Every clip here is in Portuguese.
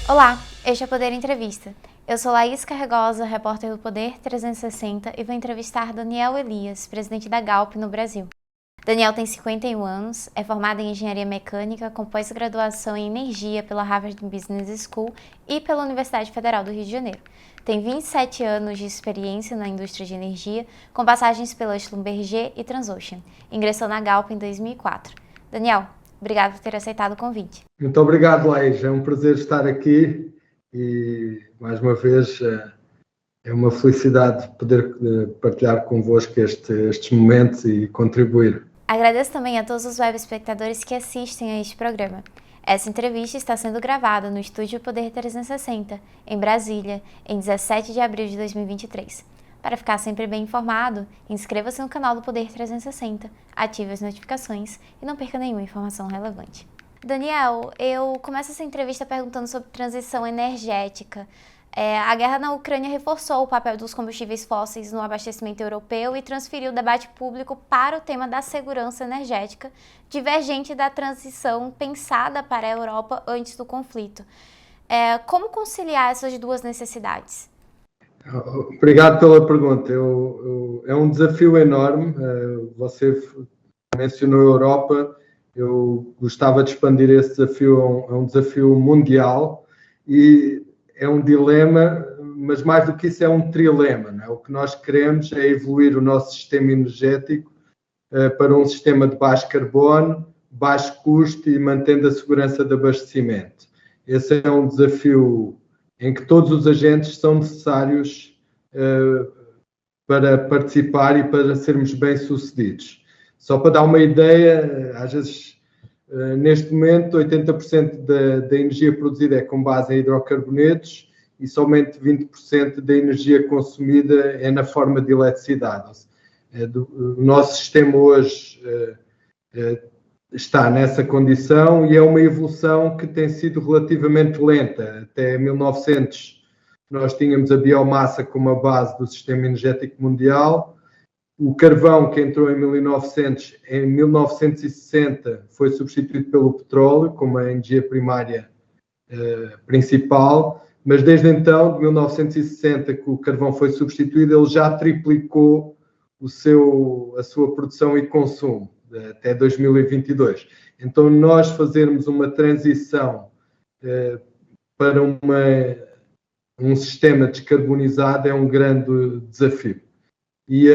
Olá, este é o Poder Entrevista. Eu sou Laís Carregosa, repórter do Poder 360 e vou entrevistar Daniel Elias, presidente da Galp no Brasil. Daniel tem 51 anos, é formado em Engenharia Mecânica com pós-graduação em Energia pela Harvard Business School e pela Universidade Federal do Rio de Janeiro. Tem 27 anos de experiência na indústria de energia, com passagens pela Schlumberger e Transocean. Ingressou na Galp em 2004. Daniel, obrigado por ter aceitado o convite. Muito obrigado, Laís. É um prazer estar aqui e, mais uma vez, é uma felicidade poder partilhar convosco estes momentos e contribuir. Agradeço também a todos os web espectadores que assistem a este programa. Essa entrevista está sendo gravada no Estúdio Poder 360, em Brasília, em 17 de abril de 2023. Para ficar sempre bem informado, inscreva-se no canal do Poder 360, ative as notificações e não perca nenhuma informação relevante. Daniel, eu começo essa entrevista perguntando sobre transição energética. A guerra na Ucrânia reforçou o papel dos combustíveis fósseis no abastecimento europeu e transferiu o debate público para o tema da segurança energética, divergente da transição pensada para a Europa antes do conflito. Como conciliar essas duas necessidades? Obrigado pela pergunta. É um desafio enorme. Você mencionou a Europa. Eu gostava de expandir esse desafio a um desafio mundial e é um dilema, mas mais do que isso é um trilema. Não é? O que nós queremos é evoluir o nosso sistema energético para um sistema de baixo carbono, baixo custo e mantendo a segurança de abastecimento. Esse é um desafio em que todos os agentes são necessários para participar e para sermos bem-sucedidos. Só para dar uma ideia, às vezes, neste momento, 80% da energia produzida é com base em hidrocarbonetos e somente 20% da energia consumida é na forma de eletricidade. O nosso sistema hoje está nessa condição e é uma evolução que tem sido relativamente lenta. Até 1900 nós tínhamos a biomassa como a base do sistema energético mundial. O carvão, que entrou em 1900, em 1960 foi substituído pelo petróleo como a energia primária principal, mas desde então, de 1960, que o carvão foi substituído, ele já triplicou a sua produção e consumo até 2022. Então, nós fazermos uma transição para um sistema descarbonizado é um grande desafio. E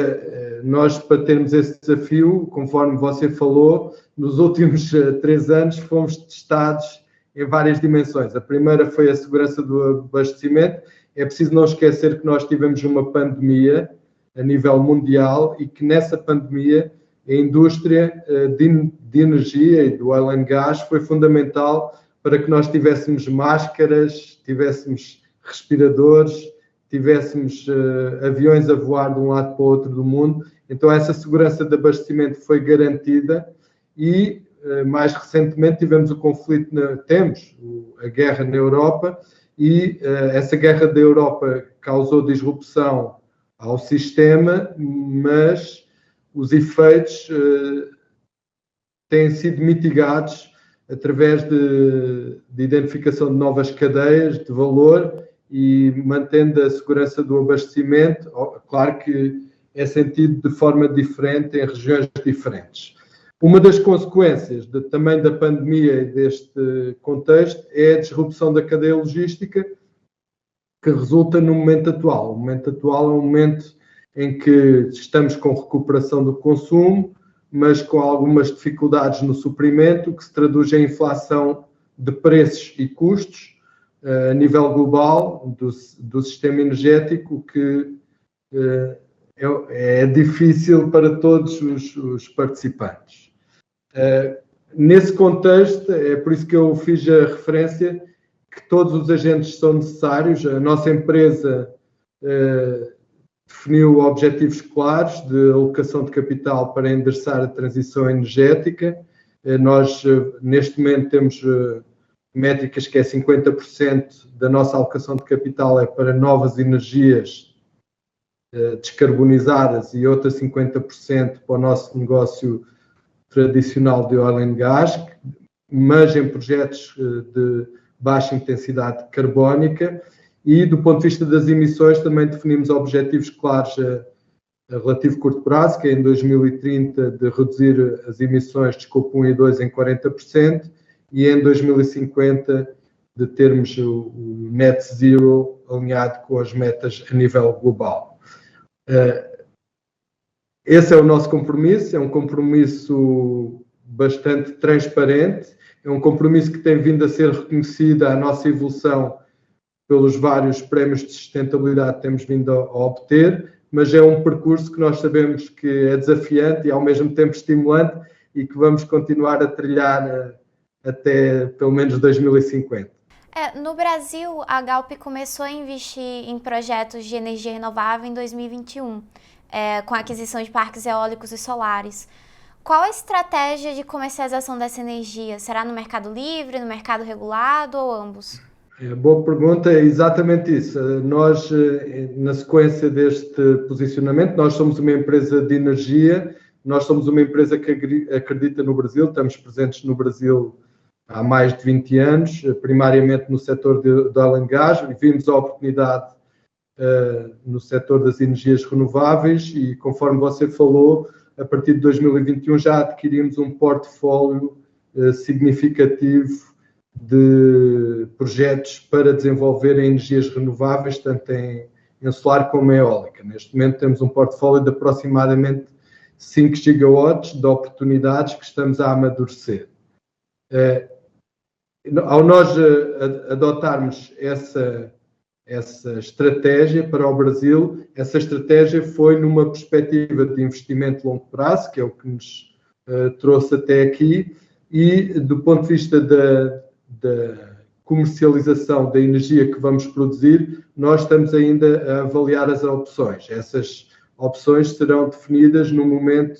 nós, para termos esse desafio, conforme você falou, nos últimos 3 anos fomos testados em várias dimensões. A primeira foi a segurança do abastecimento. É preciso não esquecer que nós tivemos uma pandemia a nível mundial e que nessa pandemia a indústria de energia e do oil and gas foi fundamental para que nós tivéssemos máscaras, tivéssemos respiradores, tivéssemos aviões a voar de um lado para o outro do mundo. Então essa segurança de abastecimento foi garantida e mais recentemente tivemos o conflito, temos a guerra na Europa e essa guerra da Europa causou disrupção ao sistema, mas os efeitos têm sido mitigados através de identificação de novas cadeias de valor e mantendo a segurança do abastecimento. Claro que é sentido de forma diferente em regiões diferentes. Uma das consequências também da pandemia e deste contexto é a disrupção da cadeia logística que resulta no momento atual. O momento atual é um momento em que estamos com recuperação do consumo, mas com algumas dificuldades no suprimento, que se traduz em inflação de preços e custos a nível global do sistema energético, que é difícil para todos os participantes. Nesse contexto, é por isso que eu fiz a referência que todos os agentes são necessários. A nossa empresa definiu objetivos claros de alocação de capital para endereçar a transição energética. Nós, neste momento, temos métricas que é 50% da nossa alocação de capital é para novas energias descarbonizadas e outras 50% para o nosso negócio tradicional de oil and gas, mas em projetos de baixa intensidade carbónica e, do ponto de vista das emissões, também definimos objetivos claros a relativo curto prazo, que é em 2030 de reduzir as emissões de Scope 1 e 2 em 40% e em 2050 de termos o net zero alinhado com as metas a nível global. Esse é o nosso compromisso, é um compromisso bastante transparente, é um compromisso que tem vindo a ser reconhecida a nossa evolução pelos vários prémios de sustentabilidade que temos vindo a obter, mas é um percurso que nós sabemos que é desafiante e ao mesmo tempo estimulante e que vamos continuar a trilhar até pelo menos 2050. No Brasil, a Galp começou a investir em projetos de energia renovável em 2021, com a aquisição de parques eólicos e solares. Qual a estratégia de comercialização dessa energia? Será no mercado livre, no mercado regulado ou ambos? Boa pergunta, é exatamente isso. Nós, na sequência deste posicionamento, nós somos uma empresa de energia, nós somos uma empresa que acredita no Brasil, estamos presentes no Brasil há mais de 20 anos, primariamente no setor de oil and gas, e vimos a oportunidade no setor das energias renováveis e, conforme você falou, a partir de 2021 já adquirimos um portfólio significativo de projetos para desenvolver energias renováveis, tanto em solar como em eólica. Neste momento temos um portfólio de aproximadamente 5 gigawatts de oportunidades que estamos a amadurecer. Ao nós adotarmos essa estratégia para o Brasil, essa estratégia foi numa perspectiva de investimento de longo prazo, que é o que nos trouxe até aqui, e do ponto de vista da comercialização da energia que vamos produzir, nós estamos ainda a avaliar as opções. Essas opções serão definidas no momento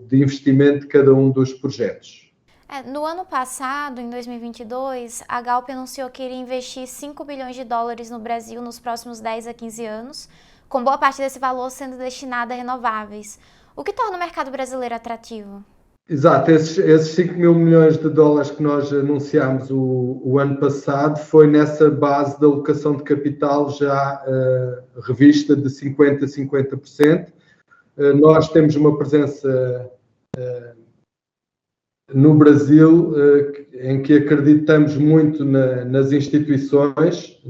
de investimento de cada um dos projetos. No ano passado, em 2022, a Galp anunciou que iria investir 5 bilhões de dólares no Brasil nos próximos 10 a 15 anos, com boa parte desse valor sendo destinada a renováveis. O que torna o mercado brasileiro atrativo? Exato, esses 5 mil milhões de dólares que nós anunciámos o ano passado foi nessa base de alocação de capital já revista de 50% a 50%. Nós temos uma presença no Brasil em que acreditamos muito nas instituições,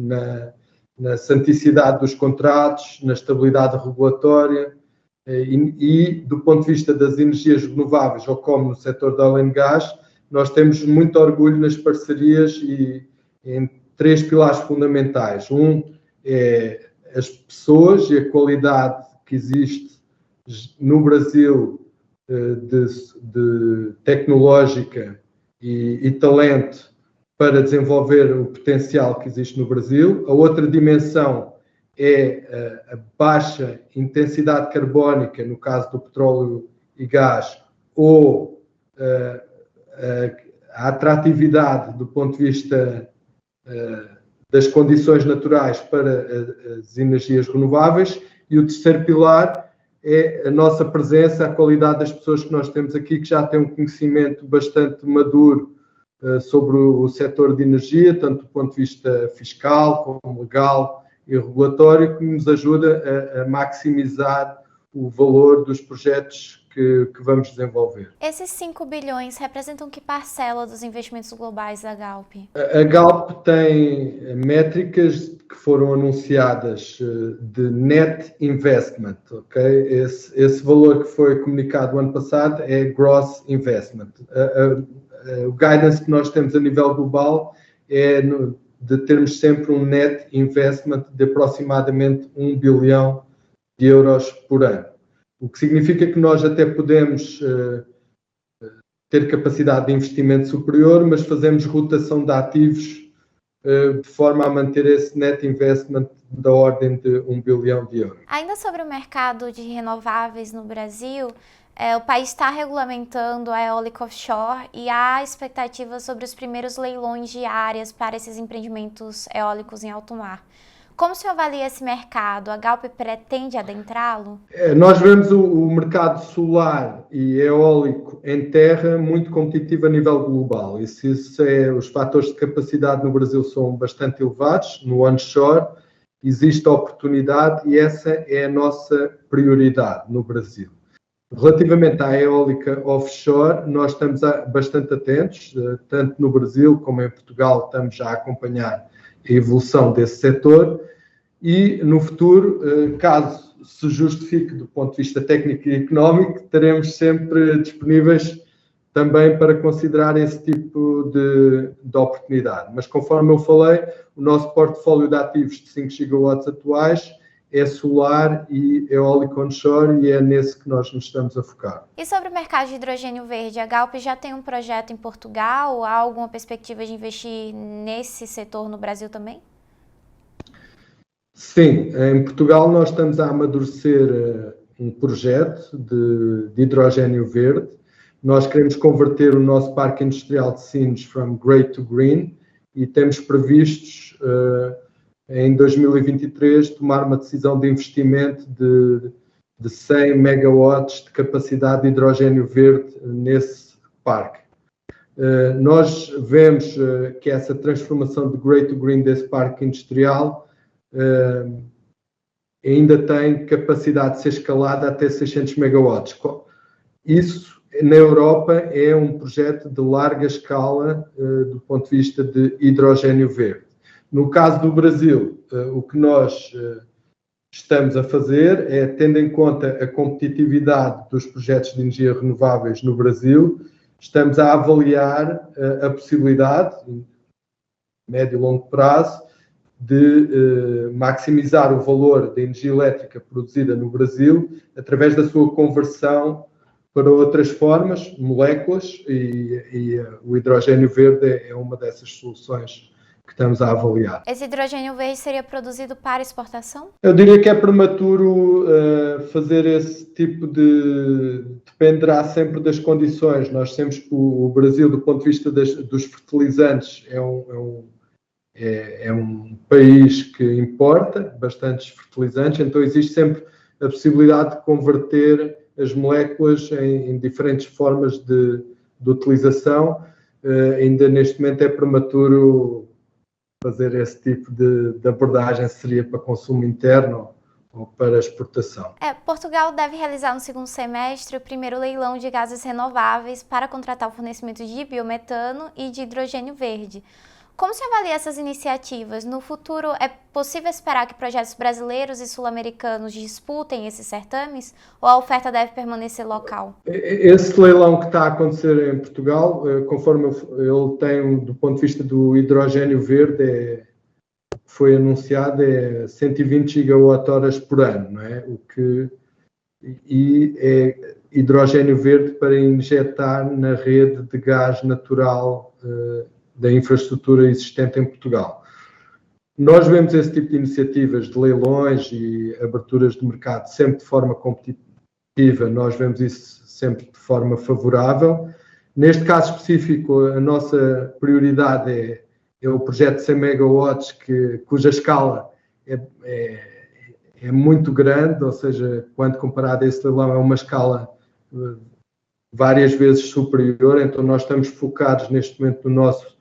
na santicidade dos contratos, na estabilidade regulatória, e do ponto de vista das energias renováveis, ou como no setor da oil and gas, nós temos muito orgulho nas parcerias e em 3 pilares fundamentais. Um é as pessoas e a qualidade que existe no Brasil de tecnológica e talento para desenvolver o potencial que existe no Brasil. A outra dimensão é a baixa intensidade carbónica, no caso do petróleo e gás, ou a atratividade do ponto de vista das condições naturais para as energias renováveis. E o terceiro pilar é a nossa presença, a qualidade das pessoas que nós temos aqui, que já têm um conhecimento bastante maduro sobre o setor de energia, tanto do ponto de vista fiscal como legal e regulatório, que nos ajuda a maximizar o valor dos projetos que vamos desenvolver. Esses 5 bilhões representam que parcela dos investimentos globais da Galp? A Galp tem métricas que foram anunciadas de net investment, ok? Esse valor que foi comunicado ano passado é gross investment. O guidance que nós temos a nível global é de termos sempre um net investment de aproximadamente 1 bilhão de euros por ano. O que significa que nós até podemos ter capacidade de investimento superior, mas fazemos rotação de ativos de forma a manter esse net investment da ordem de 1 bilhão de euros. Ainda sobre o mercado de renováveis no Brasil, o país está regulamentando a eólica offshore e há expectativas sobre os primeiros leilões de áreas para esses empreendimentos eólicos em alto mar. Como o senhor avalia esse mercado? A Galp pretende adentrá-lo? Nós vemos o mercado solar e eólico em terra muito competitivo a nível global. Os fatores de capacidade no Brasil são bastante elevados. No onshore existe oportunidade e essa é a nossa prioridade no Brasil. Relativamente à eólica offshore, nós estamos bastante atentos, tanto no Brasil como em Portugal, estamos já a acompanhar a evolução desse setor e no futuro, caso se justifique do ponto de vista técnico e económico, estaremos sempre disponíveis também para considerar esse tipo de oportunidade. Mas conforme eu falei, o nosso portfólio de ativos de 5 gigawatts atuais é solar e eólico onshore e é nesse que nós nos estamos a focar. E sobre o mercado de hidrogênio verde, a Galp já tem um projeto em Portugal? Há alguma perspectiva de investir nesse setor no Brasil também? Sim, em Portugal nós estamos a amadurecer um projeto de hidrogênio verde. Nós queremos converter o nosso parque industrial de Sines from grey to green e temos previstos em 2023 tomar uma decisão de investimento de 100 megawatts de capacidade de hidrogênio verde nesse parque. Nós vemos que essa transformação de grey to green desse parque industrial ainda tem capacidade de ser escalada até 600 megawatts. Isso, na Europa, é um projeto de larga escala do ponto de vista de hidrogênio verde. No caso do Brasil, o que nós estamos a fazer é, tendo em conta a competitividade dos projetos de energia renováveis no Brasil, estamos a avaliar a possibilidade, médio e longo prazo, de maximizar o valor da energia elétrica produzida no Brasil através da sua conversão para outras formas, moléculas, e o hidrogênio verde é uma dessas soluções que estamos a avaliar. Esse hidrogênio verde seria produzido para exportação? Eu diria que é prematuro fazer esse tipo de... Dependerá sempre das condições. Nós sabemos que o Brasil, do ponto de vista dos fertilizantes, é um país que importa bastantes fertilizantes, então existe sempre a possibilidade de converter as moléculas em diferentes formas de utilização. Ainda neste momento é prematuro fazer esse tipo de abordagem, se seria para consumo interno ou para exportação. Portugal deve realizar no segundo semestre o primeiro leilão de gases renováveis para contratar o fornecimento de biometano e de hidrogênio verde. Como se avalia essas iniciativas? No futuro, é possível esperar que projetos brasileiros e sul-americanos disputem esses certames? Ou a oferta deve permanecer local? Esse leilão que está a acontecer em Portugal, conforme ele tem, do ponto de vista do hidrogênio verde, foi anunciado, é 120 gigawatt-horas por ano, não é? E é hidrogênio verde para injetar na rede de gás natural da infraestrutura existente em Portugal. Nós vemos esse tipo de iniciativas de leilões e aberturas de mercado sempre de forma competitiva, nós vemos isso sempre de forma favorável. Neste caso específico, a nossa prioridade é o projeto de 100 megawatts, cuja escala é muito grande, ou seja, quando comparado a esse leilão, é uma escala várias vezes superior, então nós estamos focados neste momento no nosso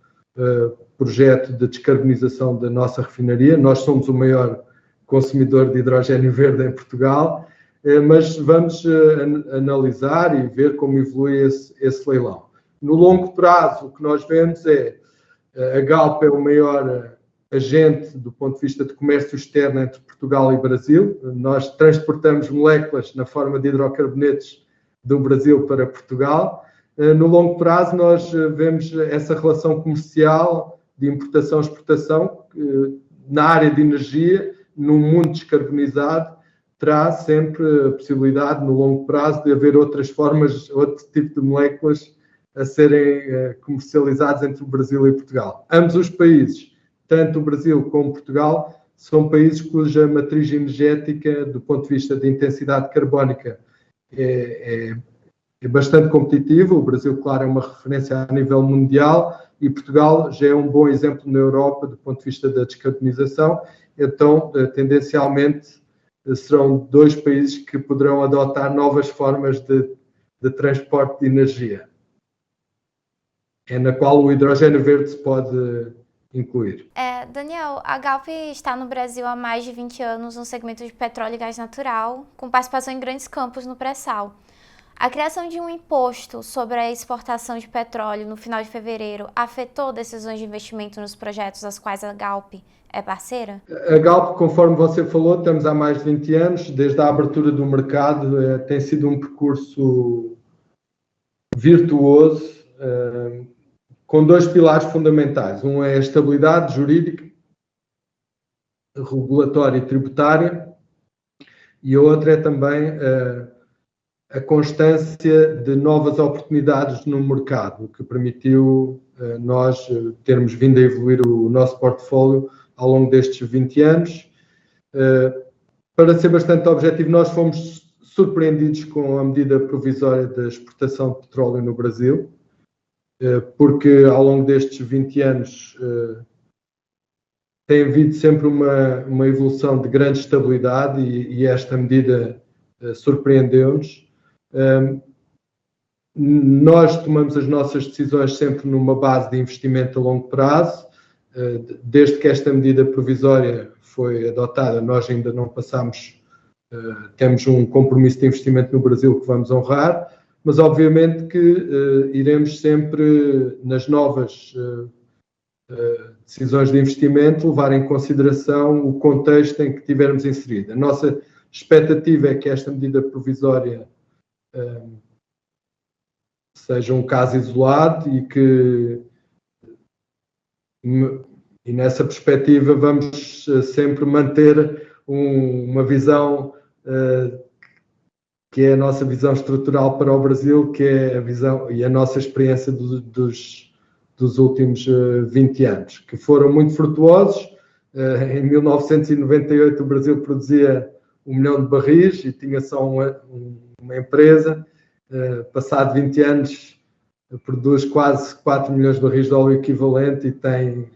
projeto de descarbonização da nossa refinaria. Nós somos o maior consumidor de hidrogênio verde em Portugal, mas vamos analisar e ver como evolui esse leilão. No longo prazo, o que nós vemos é a Galp é o maior agente do ponto de vista de comércio externo entre Portugal e Brasil. Nós transportamos moléculas na forma de hidrocarbonetos do Brasil para Portugal. No longo prazo, nós vemos essa relação comercial de importação-exportação na área de energia, num mundo descarbonizado, terá sempre a possibilidade, no longo prazo, de haver outras formas, outro tipo de moléculas a serem comercializadas entre o Brasil e Portugal. Ambos os países, tanto o Brasil como Portugal, são países cuja matriz energética, do ponto de vista de intensidade carbónica, é bastante competitivo. O Brasil, claro, é uma referência a nível mundial e Portugal já é um bom exemplo na Europa do ponto de vista da descarbonização então, tendencialmente, serão 2 países que poderão adotar novas formas de transporte de energia, na qual o hidrogênio verde se pode incluir. Daniel, a Galp está no Brasil há mais de 20 anos no segmento de petróleo e gás natural, com participação em grandes campos no pré-sal. A criação de um imposto sobre a exportação de petróleo no final de fevereiro afetou decisões de investimento nos projetos das quais a Galp é parceira? A Galp, conforme você falou, estamos há mais de 20 anos, desde a abertura do mercado, tem sido um percurso virtuoso, com 2 pilares fundamentais. Um é a estabilidade jurídica, regulatória e tributária, e o outro é também a constância de novas oportunidades no mercado, o que permitiu nós termos vindo a evoluir o nosso portfólio ao longo destes 20 anos. Para ser bastante objetivo, nós fomos surpreendidos com a medida provisória da exportação de petróleo no Brasil, porque ao longo destes 20 anos tem havido sempre uma evolução de grande estabilidade e esta medida surpreendeu-nos. Nós tomamos as nossas decisões sempre numa base de investimento a longo prazo. Desde que esta medida provisória foi adotada, nós ainda não passamos, temos um compromisso de investimento no Brasil que vamos honrar, mas obviamente que iremos sempre, nas novas decisões de investimento, levar em consideração o contexto em que tivermos inserido. A nossa expectativa é que esta medida provisória seja um caso isolado e nessa perspectiva vamos sempre manter uma visão que é a nossa visão estrutural para o Brasil, que é a visão e a nossa experiência dos últimos 20 anos, que foram muito frutuosos. Em 1998 o Brasil produzia 1 milhão de barris e tinha só uma empresa. Passado 20 anos produz quase 4 milhões de barris de óleo equivalente e tem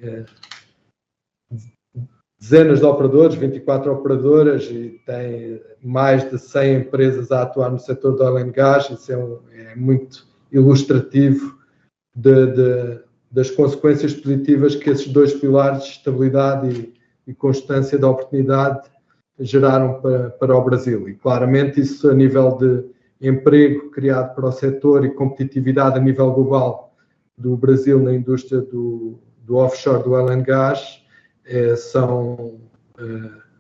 dezenas de operadores, 24 operadoras, e tem mais de 100 empresas a atuar no setor do oil and gas. Isso é muito ilustrativo das consequências positivas que esses 2 pilares de estabilidade e constância da oportunidade geraram para o Brasil. E claramente isso, a nível de emprego criado para o setor e competitividade a nível global do Brasil na indústria do offshore, do oil and gas, são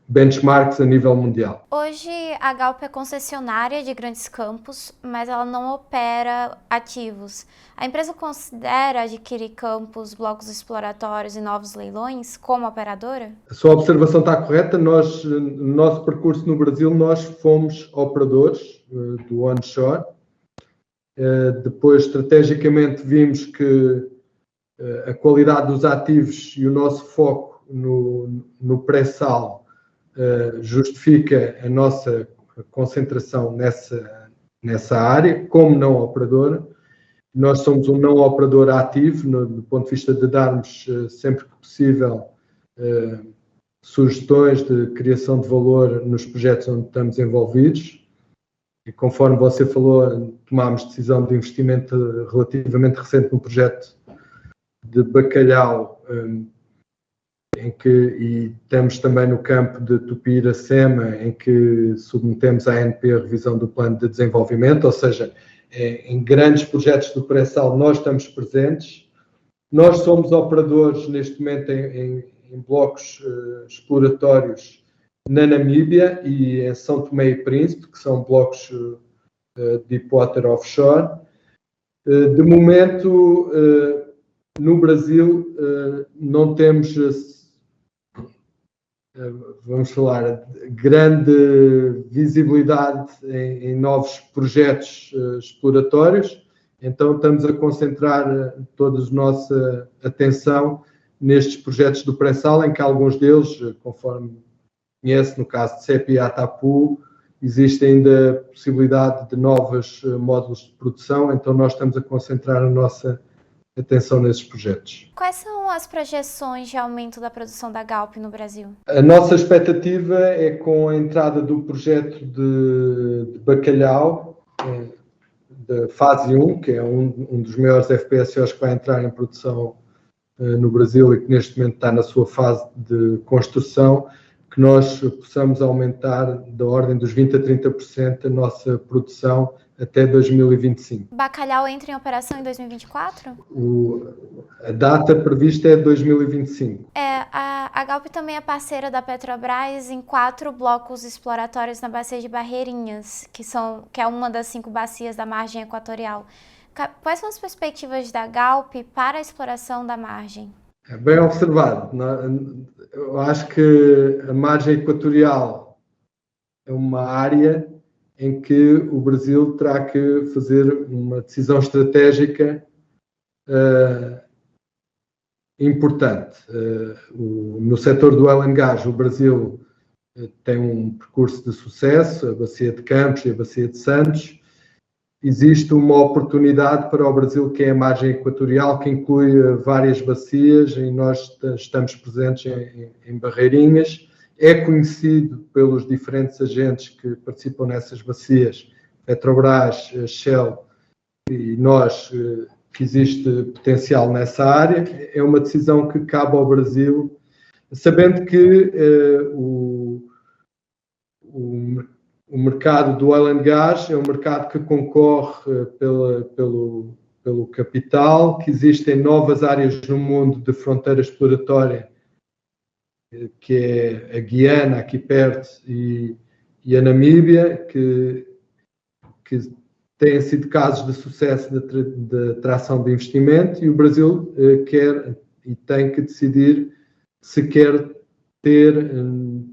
benchmarks a nível mundial. Hoje a Galp é concessionária de grandes campos, mas ela não opera ativos. A empresa considera adquirir campos, blocos exploratórios e novos leilões como operadora? A sua observação está correta. No nosso percurso no Brasil, nós fomos operadores do onshore. Depois, estrategicamente, vimos que a qualidade dos ativos e o nosso foco no pré-sal justifica a nossa concentração nessa área, como não operadora. Nós somos um não operador ativo, do ponto de vista de darmos, sempre que possível, sugestões de criação de valor nos projetos onde estamos envolvidos. E conforme você falou, tomámos decisão de investimento relativamente recente num projeto de bacalhau, e estamos também no campo de Tupi-Iracema, em que submetemos à ANP a revisão do plano de desenvolvimento, ou seja, em grandes projetos do pré-sal nós estamos presentes. Nós somos operadores neste momento em blocos exploratórios na Namíbia e em São Tomé e Príncipe, que são blocos deepwater offshore. De momento, no Brasil, não temos, vamos falar, grande visibilidade em novos projetos exploratórios, então estamos a concentrar toda a nossa atenção nestes projetos do pré-sal, em que alguns deles, conforme conhece, no caso de CEP e Atapu, existe ainda a possibilidade de novos módulos de produção, então nós estamos a concentrar a nossa atenção nesses projetos. Quais são as projeções de aumento da produção da Galp no Brasil? A nossa expectativa é com a entrada do projeto de bacalhau, da fase 1, que é um dos maiores FPSOs que vai entrar em produção no Brasil e que neste momento está na sua fase de construção, que nós possamos aumentar da ordem dos 20% a 30% a nossa produção até 2025. Bacalhau entra em operação em 2024? A data prevista é 2025. A Galp também é parceira da Petrobras em 4 blocos exploratórios na bacia de Barreirinhas, que é uma das 5 bacias da margem equatorial. Quais são as perspectivas da Galp para a exploração da margem? É bem observado. Eu acho que a margem equatorial é uma área em que o Brasil terá que fazer uma decisão estratégica importante. No setor do oil and gas, o Brasil tem um percurso de sucesso, a Bacia de Campos e a Bacia de Santos. Existe uma oportunidade para o Brasil, que é a margem equatorial, que inclui várias bacias, e nós estamos presentes em Barreirinhas. É conhecido pelos diferentes agentes que participam nessas bacias, Petrobras, Shell e nós, que existe potencial nessa área. É uma decisão que cabe ao Brasil, sabendo que o mercado do oil and gas é um mercado que concorre pelo capital, que existem novas áreas no mundo de fronteira exploratória, que é a Guiana, aqui perto, e a Namíbia, que têm sido casos de sucesso de atração de investimento, e o Brasil quer e tem que decidir se quer ter,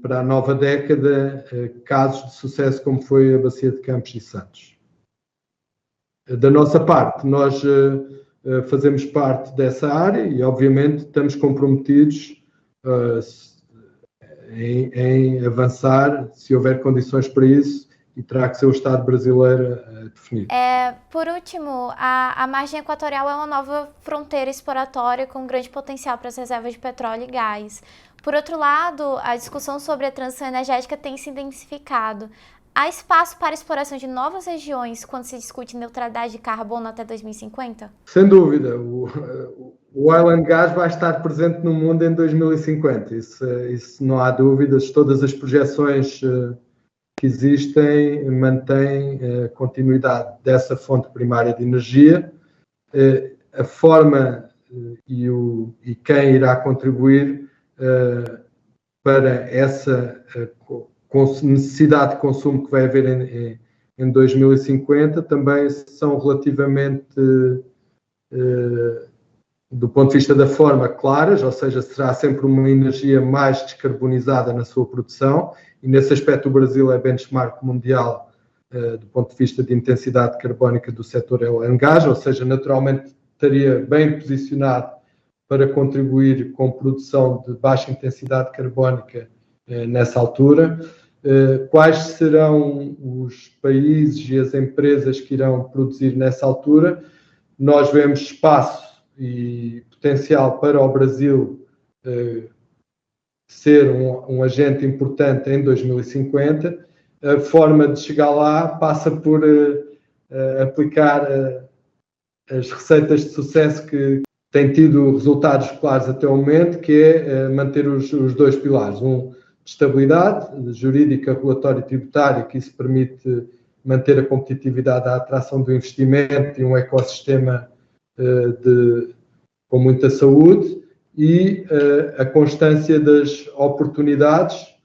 para a nova década, casos de sucesso como foi a Bacia de Campos e Santos. Da nossa parte, nós fazemos parte dessa área e, obviamente, estamos comprometidos em avançar, se houver condições para isso, e terá que ser o Estado brasileiro a definir. Por último, a margem equatorial é uma nova fronteira exploratória com grande potencial para as reservas de petróleo e gás. Por outro lado, a discussão sobre a transição energética tem se intensificado. Há espaço para a exploração de novas regiões quando se discute neutralidade de carbono até 2050? Sem dúvida. O oil and gas vai estar presente no mundo em 2050. Isso não há dúvidas. Todas as projeções que existem mantêm a continuidade dessa fonte primária de energia. A forma e quem irá contribuir para essa necessidade de consumo que vai haver em 2050 também são relativamente, do ponto de vista da forma, claras, ou seja, será sempre uma energia mais descarbonizada na sua produção, e nesse aspecto o Brasil é benchmark mundial do ponto de vista de intensidade carbónica do setor oil and gas, ou seja, naturalmente estaria bem posicionado para contribuir com produção de baixa intensidade carbónica nessa altura. Quais serão os países e as empresas que irão produzir nessa altura? Nós vemos espaço e potencial para o Brasil ser um agente importante em 2050. A forma de chegar lá passa por aplicar as receitas de sucesso que tem tido resultados claros até o momento, que é manter os 2 pilares. Um, de estabilidade jurídica, regulatória e tributária, que isso permite manter a competitividade da atração do investimento e um ecossistema com muita saúde, e a constância das oportunidades,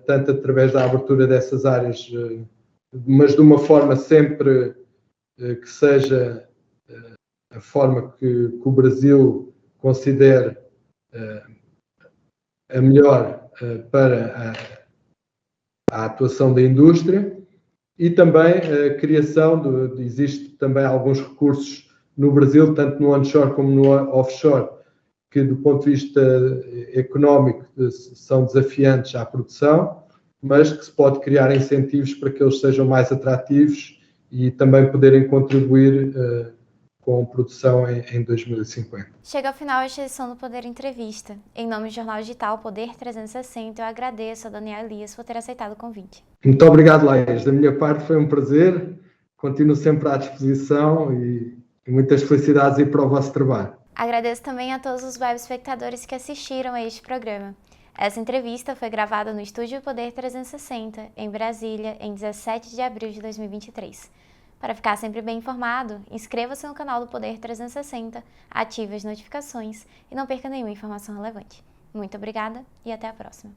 tanto através da abertura dessas áreas, mas de uma forma sempre que seja a forma que o Brasil considere a melhor para a atuação da indústria, e também a criação existe também alguns recursos no Brasil, tanto no onshore como no offshore, que do ponto de vista económico são desafiantes à produção, mas que se pode criar incentivos para que eles sejam mais atrativos e também poderem contribuir com produção em 2050. Chega ao final esta edição do Poder Entrevista. Em nome do jornal digital Poder 360, eu agradeço a Daniel Elias por ter aceitado o convite. Muito obrigado, Laís. Da minha parte foi um prazer. Continuo sempre à disposição e muitas felicidades aí para o vosso trabalho. Agradeço também a todos os web espectadores que assistiram a este programa. Essa entrevista foi gravada no Estúdio Poder 360, em Brasília, em 17 de abril de 2023. Para ficar sempre bem informado, inscreva-se no canal do Poder 360, ative as notificações e não perca nenhuma informação relevante. Muito obrigada e até a próxima.